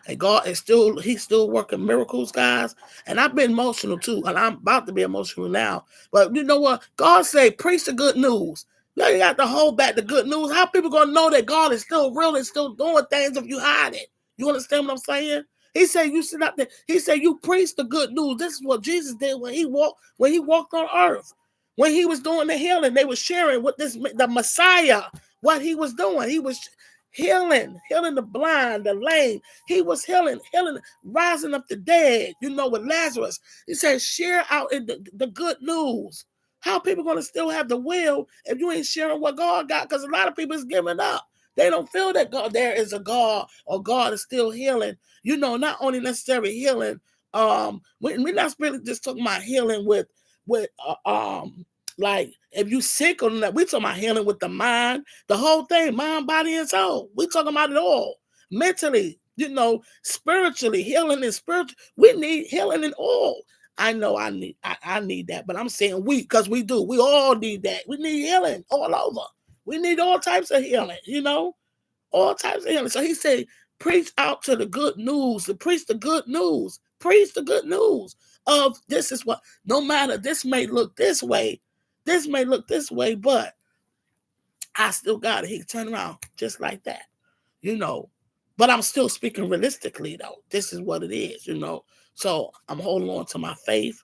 And God is he's still working miracles, guys. And I've been emotional too. And I'm about to be emotional now. But you know what? God say, preach the good news. Now you got to hold back the good news. How people gonna know that God is still real and still doing things if you hide it? You understand what I'm saying? He said you sit out there. He said you preach the good news. This is what Jesus did when he walked on earth. When he was doing the healing, they were sharing with the Messiah what he was doing. He was healing the blind, the lame. He was healing, rising up the dead, you know, with Lazarus. He said, share out in the good news. How people going to still have the will if you ain't sharing what God got? Because a lot of people is giving up. They don't feel that God, there is a God or God is still healing. You know, not only necessarily healing. We're not really just talking about healing with like if you sick or not. We're talking about healing with the mind, the whole thing, mind, body, and soul. We're talking about it all. Mentally, you know, spiritually, healing and spiritual. We need healing in all. I know I need that, but I'm saying because we do. We all need that. We need healing all over. We need all types of healing, you know, all types of healing. So he said, preach out to the good news, to preach the good news, preach the good news of this is what, no matter this may look this way, This may look this way, but I still got it. He can turn around just like that, you know. But I'm still speaking realistically, though. This is what it is, you know. So I'm holding on to my faith.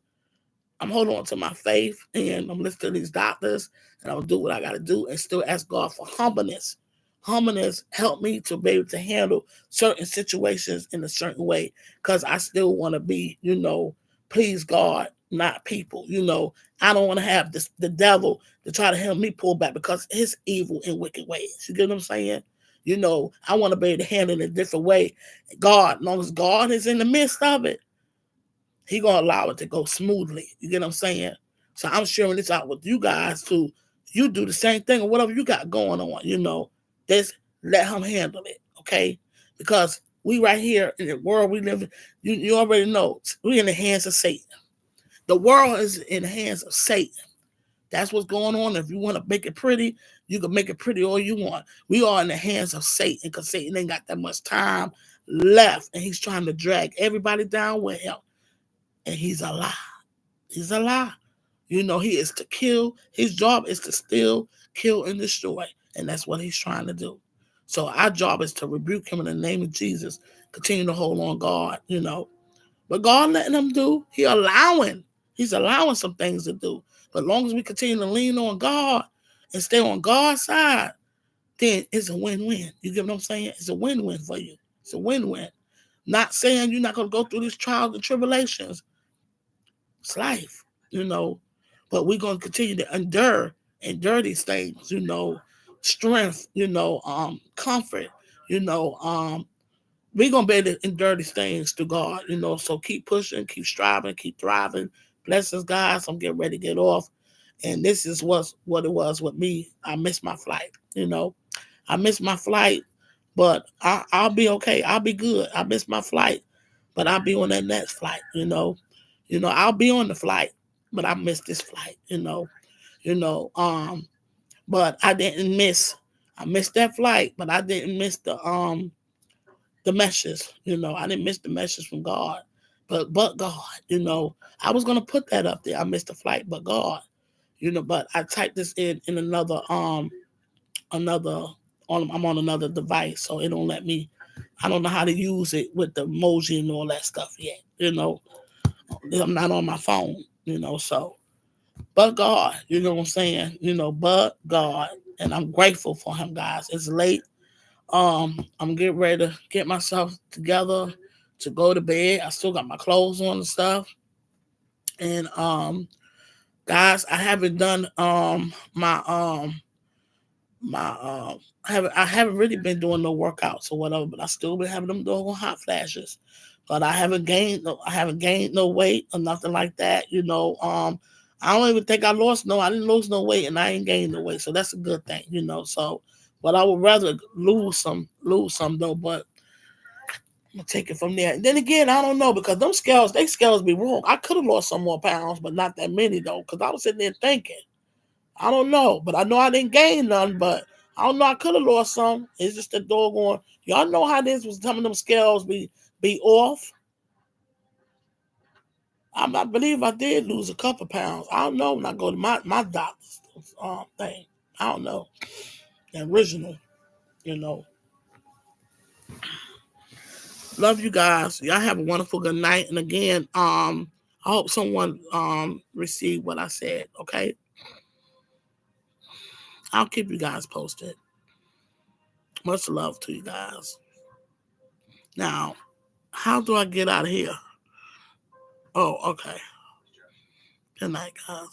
I'm holding on to my faith, and I'm listening to these doctors, and I'll do what I got to do, and still ask God for humbleness. Humbleness help me to be able to handle certain situations in a certain way, because I still want to be, you know, please God, not people. You know, I don't want to have this the devil to try to help me pull back because his evil and wicked ways. You get what I'm saying? You know, I want to be able to handle it a different way. God, as long as God is in the midst of it, he gonna allow it to go smoothly. You get what I'm saying? So I'm sharing this out with you guys too. You do the same thing or whatever you got going on, you know. Just let him handle it, okay? Because we right here in the world we live in, you already know we're in the hands of Satan. The world is in the hands of Satan. That's what's going on. If you want to make it pretty, you can make it pretty all you want. We are in the hands of Satan because Satan ain't got that much time left, and he's trying to drag everybody down with him. And he's a lie. He's a lie. You know, he is to kill. His job is to steal, kill, and destroy. And that's what he's trying to do. So our job is to rebuke him in the name of Jesus. Continue to hold on God, you know. But God letting him do, he's allowing some things to do. But as long as we continue to lean on God and stay on God's side, then it's a win-win. You get what I'm saying? It's a win-win for you. It's a win-win. Not saying you're not going to go through these trials and tribulations. It's life, you know. But we're going to continue to endure these things, you know, strength, you know, comfort, you know, we're going to be able to endure these things to God, you know. So keep pushing, keep striving, keep thriving. Blessings, guys. I'm getting ready to get off. And this is what it was with me. I missed my flight, you know. I missed my flight, but I'll be okay. I'll be good. I missed my flight, but I'll be on that next flight, you know. You know, I'll be on the flight, but I missed this flight, you know. You know, but I didn't miss I missed that flight, but I didn't miss the message, you know. I didn't miss the message from God. But God, you know, I was gonna put that up there. I missed the flight, but God, you know, but I typed this in another I'm on another device, so it don't let me. I don't know how to use it with the emoji and all that stuff yet. You know, I'm not on my phone. You know, so but God, you know what I'm saying. You know, but God, and I'm grateful for Him, guys. It's late. I'm getting ready to get myself together to go to bed. I still got my clothes on and stuff, and guys, I haven't done I haven't really been doing no workouts or whatever, but I still been having them doing hot flashes. But I haven't gained no weight or nothing like that. You know, I don't even think I didn't lose no weight, and I ain't gained no weight, so that's a good thing, you know. So, but I would rather lose some though. But I'm gonna take it from there. And then again, I don't know because they scales be wrong. I could have lost some more pounds, but not that many though, because I was sitting there thinking. I don't know, but I know I didn't gain none. But I don't know. I could have lost some. It's just the doggone. Y'all know how this was. Some of them scales be off. I believe I did lose a couple pounds. I don't know when I go to my doctor's thing. I don't know. The original, you know. Love you guys. Y'all have a wonderful good night. And again, I hope someone received what I said. Okay, I'll keep you guys posted. Much love to you guys. Now, how do I get out of here? Oh, okay. Good night, guys.